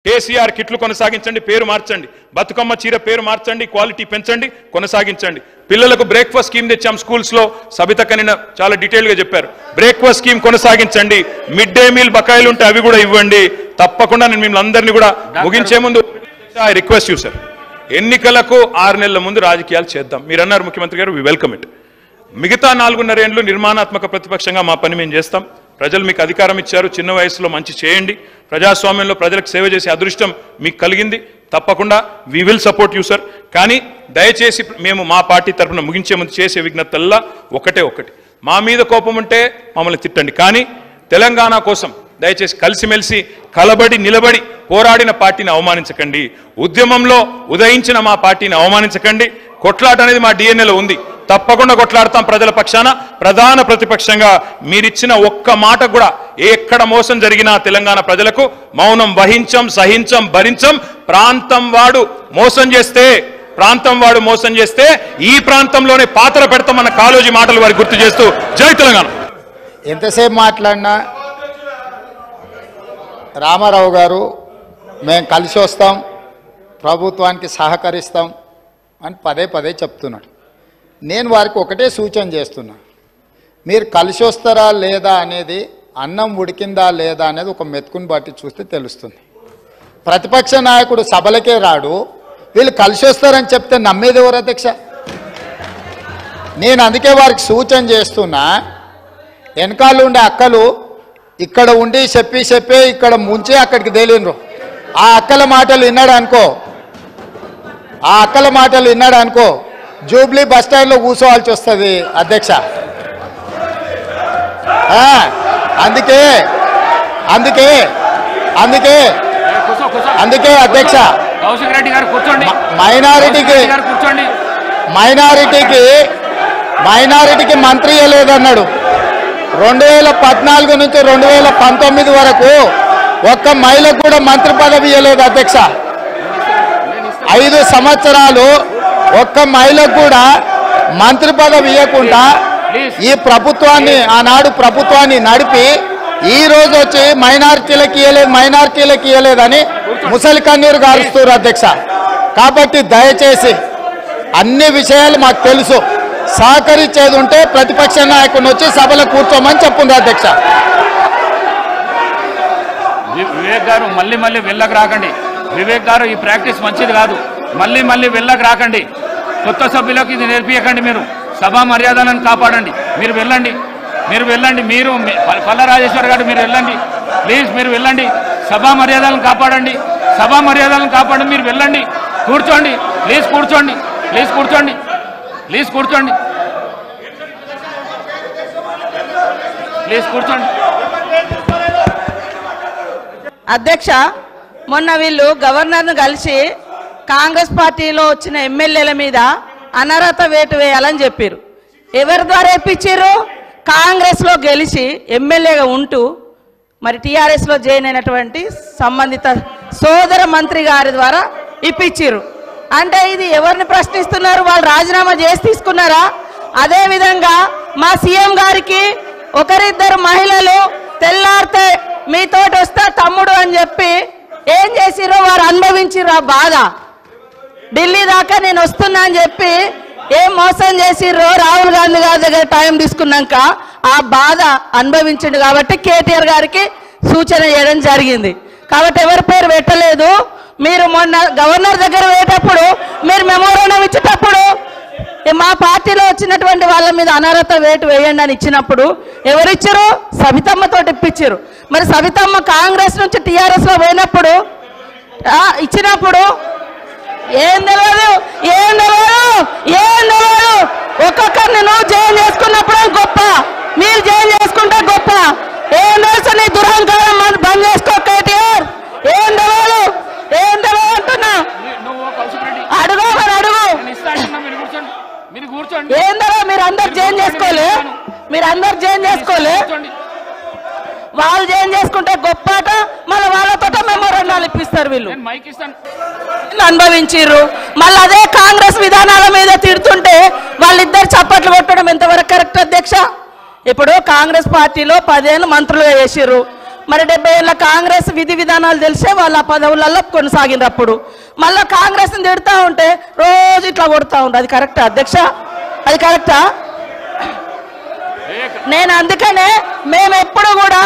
కేసీఆర్ కిట్లు కొనసాగించండి, పేరు మార్చండి. బతుకమ్మ చీర పేరు మార్చండి, క్వాలిటీ పెంచండి, కొనసాగించండి. పిల్లలకు బ్రేక్ఫాస్ట్ స్కీమ్ తెచ్చాం స్కూల్స్ లో, సబిత కనిన చాలా డీటెయిల్ గా చెప్పారు. బ్రేక్ఫాస్ట్ స్కీమ్ కొనసాగించండి. మిడ్ డే మీల్ బకాయిలు ఉంటే అవి కూడా ఇవ్వండి. తప్పకుండా నేను మిమ్మల్ని అందరినీ కూడా ముగించే ముందు ఐ రిక్వెస్ట్ యూ సార్, ఎన్నికలకు 6 నెలల ముందు రాజకీయాలు చేద్దాం. మీరు అన్నారు ముఖ్యమంత్రి గారు, వి వెల్కమ్ ఇట్. మిగతా 4.5 ఏళ్లు నిర్మాణాత్మక ప్రతిపక్షంగా మా పని మేము చేస్తాం. ప్రజలు మీకు అధికారం ఇచ్చారు, చిన్న వయసులో మంచి చేయండి. ప్రజాస్వామ్యంలో ప్రజలకు సేవ చేసే అదృష్టం మీకు కలిగింది. తప్పకుండా we will support you sir. కానీ దయచేసి మేము మా పార్టీ తరఫున ముగించే ముందు చేసే విజ్ఞప్తల్లా ఒకటి, మా మీద కోపం ఉంటే మమ్మల్ని తిట్టండి, కానీ తెలంగాణ కోసం దయచేసి కలిసిమెలిసి కలబడి నిలబడి పోరాడిన పార్టీని అవమానించకండి. ఉద్యమంలో ఉదయించిన మా పార్టీని అవమానించకండి. కొట్లాట అనేది మా డిఎన్ఏలో ఉంది. తప్పకుండా కొట్లాడతాం ప్రజల పక్షాన. ప్రధాన ప్రతిపక్షంగా మీరిచ్చిన ఒక్క మాట కూడా ఎక్కడ మోసం జరిగినా తెలంగాణ ప్రజలకు మౌనం వహించం, సహించం, భరించం. ప్రాంతం వాడు మోసం చేస్తే ఈ ప్రాంతంలోనే పాత్ర పెడతామన్న కాళోజీ మాటలు వారికి గుర్తు చేస్తూ జై తెలంగాణ. ఎంతసేపు మాట్లాడినా రామారావు గారు మేము కలిసి వస్తాం, ప్రభుత్వానికి సహకరిస్తాం అని పదే చెప్తున్నాడు. నేను వారికి ఒకటే సూచన చేస్తున్నా, మీరు కలిసి వస్తారా లేదా అనేది, అన్నం ఉడికిందా లేదా అనేది ఒక మెతుకుని బట్టి చూస్తే తెలుస్తుంది. ప్రతిపక్ష నాయకుడు సభలకే రాడు, వీళ్ళు కలిసి వస్తారని చెప్తే నమ్మేది ఎవరు అధ్యక్ష? నేను అందుకే వారికి సూచన చేస్తున్నా, వెనకాల ఉండే అక్కలు ఇక్కడ ఉండి చెప్పి ఇక్కడ ముంచి అక్కడికి తేలినరు. ఆ అక్కల మాటలు విన్నాడు అనుకో జూబ్లీ బస్ స్టాండ్లో కూర్చోవాల్సి వస్తుంది అధ్యక్ష. అందుకే అధ్యక్ష, మైనారిటీకి మంత్రి ఇవ్వలేదన్నాడు. 2014 నుంచి 2019 వరకు ఒక్క మహిళకు కూడా మంత్రి పదవి ఇవ్వలేదు అధ్యక్ష. 5 సంవత్సరాలు ఒక్క మహిళకు కూడా మంత్రి పదవి ఇవ్వకుండా ఈ ప్రభుత్వాన్ని, ఆనాడు ప్రభుత్వాన్ని నడిపి ఈ రోజు వచ్చి మైనారిటీలకు ఇవ్వలేదని ముసలి కన్నీరు గారుస్తారు అధ్యక్ష. కాబట్టి దయచేసి అన్ని విషయాలు మాకు తెలుసు, సహకరించేది ఉంటే ప్రతిపక్ష నాయకుడిని వచ్చి సభలో కూర్చోమని చెప్పుంది అధ్యక్ష. వివేక్ గారు మళ్ళీ వెళ్ళకు రాకండి. వివేక్ గారు, ఈ ప్రాక్టీస్ మంచిది కాదు. మళ్ళీ వెళ్ళకు రాకండి. కొత్త సభ్యులకు ఇది నేర్పించకండి. మీరు సభా మర్యాదలను కాపాడండి. మీరు వెళ్ళండి. మీరు పల్ల రాజేశ్వర్ గారు మీరు వెళ్ళండి ప్లీజ్. మీరు వెళ్ళండి, సభా మర్యాదలను కాపాడండి. మీరు వెళ్ళండి. కూర్చోండి ప్లీజ్, కూర్చోండి. అధ్యక్ష, మొన్న వీళ్ళు గవర్నర్ను కలిసి కాంగ్రెస్ పార్టీలో వచ్చిన ఎమ్మెల్యేల మీద అనర్హత వేటు వేయాలని చెప్పారు. ఎవరి ద్వారా ఇప్పించారు? కాంగ్రెస్లో గెలిచి ఎమ్మెల్యేగా ఉంటూ మరి టీఆర్ఎస్లో జాయిన్ అయినటువంటి సంబంధిత సోదర మంత్రి గారి ద్వారా ఇప్పించారు. అంటే ఇది ఎవరిని ప్రశ్నిస్తున్నారు? వాళ్ళు రాజీనామా చేసి తీసుకున్నారా? అదేవిధంగా మా సీఎం గారికి ఒకరిద్దరు మహిళలు తెల్లారితే మీతోటి వస్తా తమ్ముడు అని చెప్పి ఏం చేసిరో వారు అనుభవించిర్రు. ఆ బాధ ఢిల్లీ దాకా నేను వస్తున్నా అని చెప్పి ఏం మోసం చేసిర్రో రాహుల్ గాంధీ గారి దగ్గర టైం తీసుకున్నాక ఆ బాధ అనుభవించిండు. కాబట్టి కేటీఆర్ గారికి సూచన చేయడం జరిగింది. కాబట్టి ఎవరి పేరు పెట్టలేదు. మీరు మొన్న గవర్నర్ దగ్గర పోయేటప్పుడు, మీరు మెమోరాండం ఇచ్చేటప్పుడు మా పార్టీలో వచ్చినటువంటి వాళ్ళ మీద అనర్హత వేటు వేయండి అని ఇచ్చినప్పుడు ఎవరిచ్చారు? సబితమ్మతోటి ఇప్పించారు. మరి సబితమ్మ కాంగ్రెస్ నుంచి టీఆర్ఎస్లో పోయినప్పుడు ఇచ్చినప్పుడు ఏం తెలియదు. ఒక్కొక్కరిని నువ్వు జాయిన్ చేసుకున్నప్పుడు గొప్ప, మీరు జాయిన్ చేసుకుంటే గొప్ప. ఏం తెలుసు నీ దురహంకారం బంద్ చేసుకో కేటీఆర్. ఏం తెలియదు అంటున్నా. అడుగు ఏందో మీరు అందరు జాయిన్ చేసుకోలే. వాళ్ళు జాయిన్ చేసుకుంటే గొప్పట. మళ్ళీ వాళ్ళతో మెమోరాండాలు ఇప్పిస్తారు వీళ్ళు. అనుభవించారు. మళ్ళీ అదే కాంగ్రెస్ విధానాల మీద తిడుతుంటే వాళ్ళిద్దరు చప్పట్లు కొట్టడం ఎంతవరకు కరెక్ట్ అధ్యక్ష? ఇప్పుడు కాంగ్రెస్ పార్టీలో 10 ఏళ్ళు మంత్రులుగా చేసిర్రు. మరి 70 ఏళ్ళ కాంగ్రెస్ విధి విధానాలు తెలిసే వాళ్ళ పదవులలో కొనసాగినప్పుడు మళ్ళీ కాంగ్రెస్ని తిడుతూ ఉంటే రోజు ఇట్లా కొడుతూ ఉంటారు. అది కరెక్టా అధ్యక్ష? అది కరెక్టా? నేను అందుకనే మేమెప్పుడు కూడా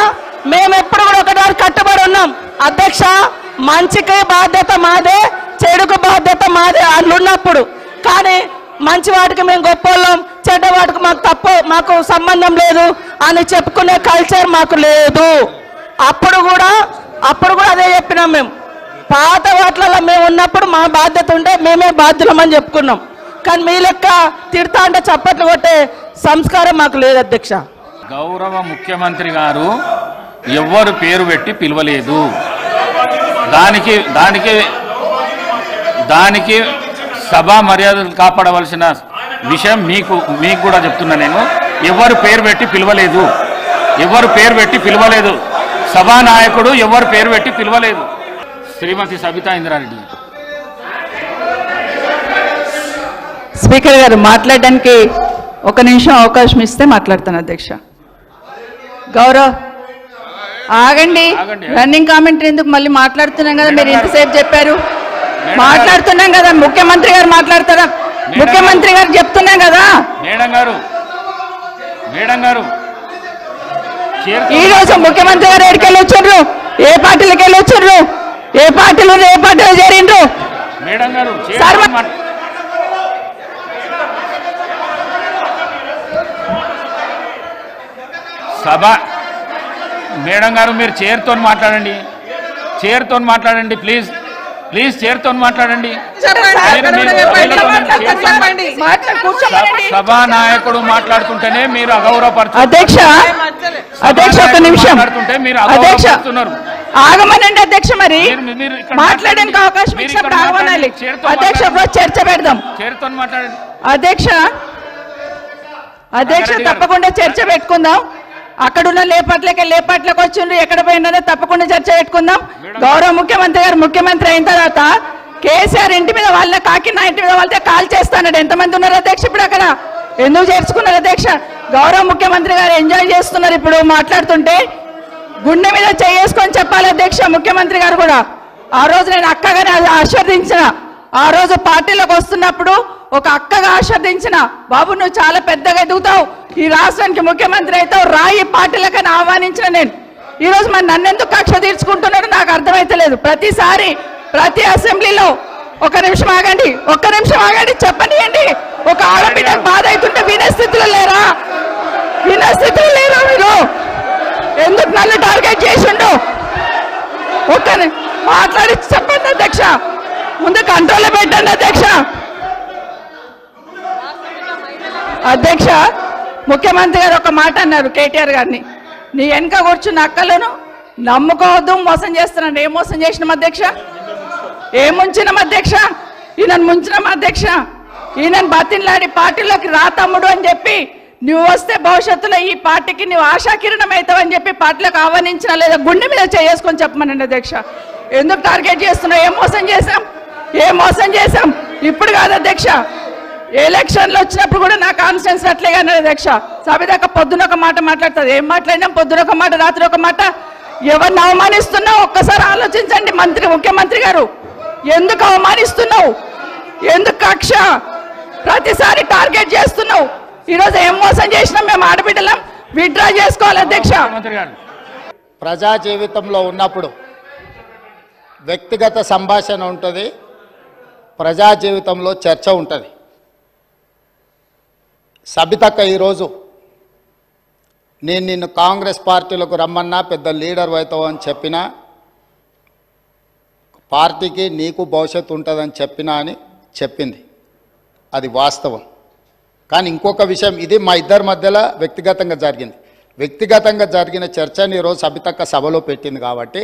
ఒకటి కట్టుబడి ఉన్నాం అధ్యక్ష. మంచికి బాధ్యత మాదే, చెడుకు బాధ్యత మాదే అట్లున్నప్పుడు. కానీ మంచి వాటికి మేము గొప్పవాళ్ళం, చెడ్డ వాటికి మాకు సంబంధం లేదు అని చెప్పుకునే కల్చర్ మాకు లేదు. అప్పుడు కూడా అదే చెప్పినాం. మేము పాత వాటిలలో మేము ఉన్నప్పుడు మా బాధ్యత ఉంటే మేమే బాధ్యులమని చెప్పుకున్నాం. కానీ మీ లెక్క తిడతా అంటే చప్పట్లు కొట్టే సంస్కారం మాకు లేదు అధ్యక్ష. గౌరవ ముఖ్యమంత్రి గారు ఎవ్వరు పేరు పెట్టి పిలవలేదు. దానికి సభా మర్యాదలు కాపాడవలసిన విషయం మీకు కూడా చెప్తున్నా. నేను ఎవరు పేరు పెట్టి పిలవలేదు. సభానాయకుడు ఎవరు పేరు పెట్టి పిలవలేదు. శ్రీమతి సబితా ఇంద్రారెడ్డి. స్పీకర్ గారు మాట్లాడడానికి 1 నిమిషం అవకాశం ఇస్తే మాట్లాడతాను అధ్యక్ష. ఆగండి. రన్నింగ్ కామెంటరీ ఎందుకు? మళ్ళీ మాట్లాడుతున్నాం కదా, మీరు ఇంతసేపు చెప్పారు. మాట్లాడుతున్నాం కదా, ముఖ్యమంత్రి గారు మాట్లాడతారా? ముఖ్యమంత్రి గారు చెప్తున్నాం కదా. మేడం గారు ఈ రోజు ముఖ్యమంత్రి గారు ఎక్కడికి వెళ్ళి వచ్చారు? ఏ పార్టీలకు వెళ్ళి వచ్చారు? ఏ పార్టీలో చేరిండ్రు? మేడం గారు సభ మేడం గారు మీరు చైర్తో మాట్లాడండి. ప్లీజ్ చైర్తో మాట్లాడండి. సభానాయకుడు మాట్లాడుతుంటేనే మీరు అగౌరవపరుస్తున్నారు. అధ్యక్ష 1 నిమిషం. అధ్యక్ష ఆగమనండి అధ్యక్ష. మరి మాట్లాడడానికి అవకాశం ఇచ్చినప్పుడు ఆగమనాలి అధ్యక్ష. చర్చ పెడదాం. చైర్తో మాట్లాడండి అధ్యక్ష. తప్పకుండా చర్చ పెట్టుకుందాం. అక్కడున్న లేపాట్లకు వచ్చిండ్రు, ఎక్కడ పోయినారో తప్పకుండా చర్చ పెట్టుకుందాం. గౌరవ ముఖ్యమంత్రి అయిన తర్వాత కేసీఆర్ ఇంటి మీద వాళ్ళ కాకినా ఇంటి మీద వాళ్ళతో కాల్ చేస్తాడు. ఎంతమంది ఉన్నారు అధ్యక్ష ఇప్పుడు అక్కడ? ఎందుకు చేర్చుకున్నారు అధ్యక్ష? గౌరవ ముఖ్యమంత్రి గారు ఎంజాయ్ చేస్తున్నారు ఇప్పుడు మాట్లాడుతుంటే. గుండె మీద చేసుకొని చెప్పాలి అధ్యక్ష. ముఖ్యమంత్రి గారు కూడా ఆ రోజు నేను అక్కగానే ఆశీర్వదించిన. ఆ రోజు పార్టీలోకి వస్తున్నప్పుడు ఒక అక్కగా ఆశీర్వదించిన. బాబు నువ్వు చాలా పెద్దగా ఎదుగుతావు, ఈ రాష్ట్రానికి ముఖ్యమంత్రి అవుతావు, రాయి పార్టీలకని ఆహ్వానించిన నేను. ఈరోజు మరి నన్నెందుకు కక్ష తీర్చుకుంటున్నారో నాకు అర్థమైతలేదు. ప్రతిసారి ప్రతి అసెంబ్లీలో 1 నిమిషం ఆగండి చెప్పనియండి. ఒక ఆడబిడ్డకు బాధ అవుతుంటే వినే స్థితిలో లేరా మీరు? ఎందుకు నన్ను టార్గెట్ చేసిండు? మాట్లాడి చెప్పండి అధ్యక్ష. ముందు కంట్రోల్లో పెట్టండి అధ్యక్ష. ముఖ్యమంత్రి గారు ఒక మాట అన్నారు కేటీఆర్ గారిని, నీ వెనక కూర్చున్న అక్కలను నమ్ముకోవద్దు, మోసం చేస్తున్నాను. ఏం మోసం చేసినాం అధ్యక్ష? ఏం ముంచినాం అధ్యక్ష? ఈయనను ముంచినాం అధ్యక్ష. ఈయనను బతిన్లాడి పార్టీలోకి రా తమ్ముడు అని చెప్పి, నువ్వు వస్తే భవిష్యత్తులో ఈ పార్టీకి నువ్వు ఆశాకిరణం అవుతావని చెప్పి పార్టీలోకి ఆహ్వానించినా లేదా గుండె మీద చేసుకొని చెప్పమనండి అధ్యక్ష. ఎందుకు టార్గెట్ చేస్తున్నావు? ఏం మోసం చేశాం? ఇప్పుడు కాదు అధ్యక్ష, ఎలక్షన్లు వచ్చినప్పుడు కూడా నా కాన్స్టిట్యూన్సీ అట్లేగా అధ్యక్ష. సభదాకా పొద్దున ఒక మాట మాట్లాడుతుంది. ఏం మాట్లాడినాం? పొద్దున ఒక మాట, రాత్రి ఒక మాట. ఎవరిని అవమానిస్తున్నావు ఒక్కసారి ఆలోచించండి ముఖ్యమంత్రి గారు. ఎందుకు అవమానిస్తున్నావు? ఎందుకు కక్ష? ప్రతిసారి టార్గెట్ చేస్తున్నావు. ఈరోజు ఏం మోసం చేసినాం? మేము ఆడబిడ్డలం, విత్డ్రా చేసుకోవాలి అధ్యక్ష. ప్రజా జీవితంలో ఉన్నప్పుడు వ్యక్తిగత సంభాషణ ఉంటుంది, ప్రజా జీవితంలో చర్చ ఉంటుంది. సబితక్క ఈరోజు నేను నిన్ను కాంగ్రెస్ పార్టీలకు రమ్మన్నా పెద్ద లీడర్ అవుతావు అని చెప్పినా, పార్టీకి నీకు భవిష్యత్తు ఉంటుందని చెప్పినా అని చెప్పింది. అది వాస్తవం. కానీ ఇంకొక విషయం, ఇది మా ఇద్దరి మధ్యలో వ్యక్తిగతంగా జరిగిన చర్చని ఈరోజు సబితక్క సభలో పెట్టింది కాబట్టి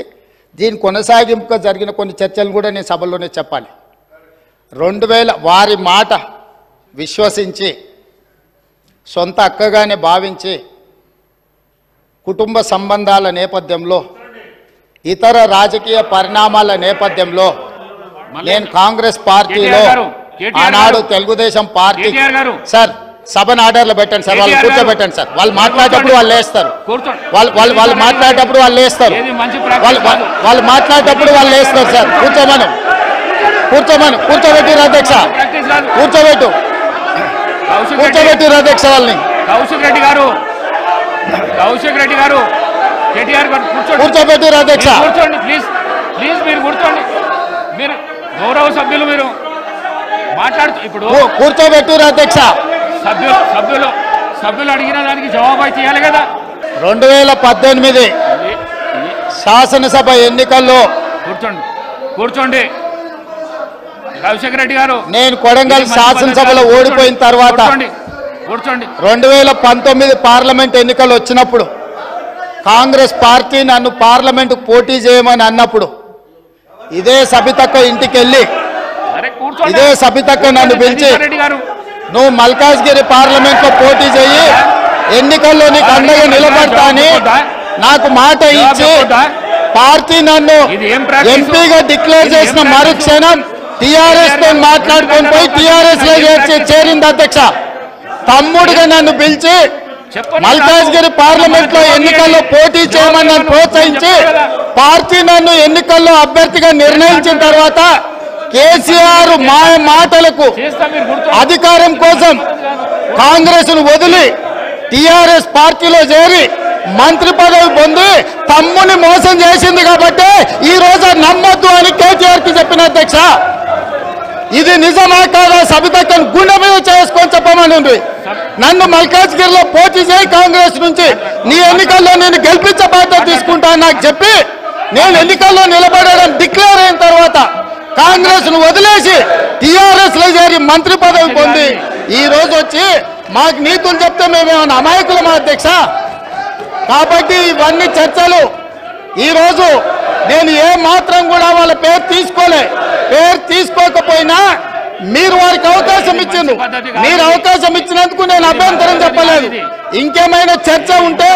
దీని కొనసాగింపుగా జరిగిన కొన్ని చర్చలు కూడా నేను సభలోనే చెప్పాలి. 2000 వారి మాట విశ్వసించి సొంత అక్కగానే భావించి కుటుంబ సంబంధాల నేపథ్యంలో ఇతర రాజకీయ పరిణామాల నేపథ్యంలో నేను కాంగ్రెస్ పార్టీలో ఆనాడు తెలుగుదేశం పార్టీ సభను ఆర్డర్లో పెట్టండి సార్, వాళ్ళు కూర్చోబెట్టండి సార్. వాళ్ళు మాట్లాడేటప్పుడు వాళ్ళు లేస్తారు, వాళ్ళు మాట్లాడేటప్పుడు వాళ్ళు లేస్తారు, వాళ్ళు మాట్లాడేటప్పుడు వాళ్ళు లేస్తారు సార్. కూర్చోబెట్టిరు అధ్యక్ష, కూర్చోబెట్టిరు అధ్యక్ష వాళ్ళని. కౌశిక్ రెడ్డి గారు కేటీఆర్ గారు కూర్చోబెట్టిరు అధ్యక్ష. కూర్చోండి ప్లీజ్ మీరు కూర్చోండి. మీరు గౌరవ సభ్యులు మీరు మాట్లాడుతూ ఇప్పుడు కూర్చోబెట్టిరు అధ్యక్ష. సభ్యులు అడిగిన దానికి జవాబు అయితే ఇవ్వాలి కదా. 2018 శాసనసభ ఎన్నికల్లో కూర్చోండి కౌశిక్ రెడ్డి గారు, నేను కొడంగల్ శాసనసభలో ఓడిపోయిన తర్వాత కూర్చోండి. 2019 పార్లమెంట్ ఎన్నికలు వచ్చినప్పుడు కాంగ్రెస్ పార్టీ నన్ను పార్లమెంట్ పోటీ చేయమని అన్నప్పుడు ఇదే సబితక్క ఇంటికి వెళ్ళి ఇదే సబితక్క నన్ను పిలిచి నువ్వు మల్కాజ్గిరి పార్లమెంట్ లో పోటీ చేయి, ఎన్నికల్లో నీకు అండగా నిలబడతా అని నాకు మాట ఇచ్చి పార్టీ నన్ను ఎంపీగా డిక్లేర్ చేసిన మరుక్షణం టిఆర్ఎస్ తో మాట్లాడుకొని పోయి టిఆర్ఎస్ లో చేరింది అధ్యక్ష. తమ్ముడుగా నన్ను పిలిచి మల్కాజ్గిరి పార్లమెంట్ లో ఎన్నికల్లో పోటీ చేయమని నన్ను ప్రోత్సహించి పార్టీ నన్ను ఎన్నికల్లో అభ్యర్థిగా నిర్ణయించిన తర్వాత కేసీఆర్ మాటలకు అధికారం కోసం కాంగ్రెస్ ను వదిలి టిఆర్ఎస్ పార్టీలో చేరి మంత్రి పదవి పొంది తమ్ముని మోసం చేసింది కాబట్టి ఈ రోజు నమ్మొద్దు అని కేటీఆర్ కి చెప్పిన అధ్యక్ష. ఇది నిజమా కాదా సబితక్కను గుండె మీద చేసుకొని చెప్పమని నన్ను మల్కాజ్గిరిలో పోటీ చేయి కాంగ్రెస్ నుంచి, నీ ఎన్నికల్లో నేను గెలిపించే బాధ్యత తీసుకుంటా నాకు చెప్పి నేను ఎన్నికల్లో నిలబడడం డిక్లేర్ అయిన తర్వాత కాంగ్రెస్ ను వదిలేసి టిఆర్ఎస్ లో చేరి మంత్రి పదవి పొంది ఈ రోజు వచ్చి మాకు నీతులు చెప్తే మేమేమన్నా అమాయకులమా అధ్యక్ష? కాబట్టి ఇవన్నీ చర్చలు. ఈ రోజు నేను ఏ మాత్రం కూడా వాళ్ళ పేరు తీసుకోకపోయినా మీరు వారికి అవకాశం ఇచ్చిండ్రు, మీరు అవకాశం ఇచ్చినందుకు నేను అభ్యంతరం చెప్పలేదు. ఇంకేమైనా చర్చ ఉంటే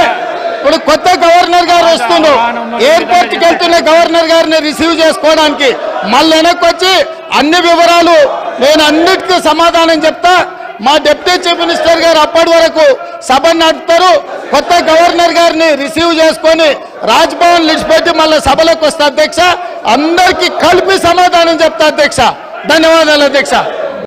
ఇప్పుడు కొత్త గవర్నర్ గారు వస్తున్నారు, ఎయిర్పోర్ట్కి వెళ్తున్న గవర్నర్ గారిని రిసీవ్ చేసుకోవడానికి మళ్ళీ వెనక్కి వచ్చి అన్ని వివరాలు నేను అన్నిటికీ సమాధానం చెప్తా. మా డిప్యూటీ చీఫ్ మినిస్టర్ గారు అప్పటి వరకు సభ నడుపుతారు, కొత్త గవర్నర్ గారిని రిసీవ్ చేసుకొని రాజ్భవన్ విడిచిపెట్టి మళ్ళీ సభలోకి వస్తా అధ్యక్ష. అందరికీ కలిపి సమాధానం చెప్తా అధ్యక్ష. ధన్యవాదాలు అధ్యక్ష.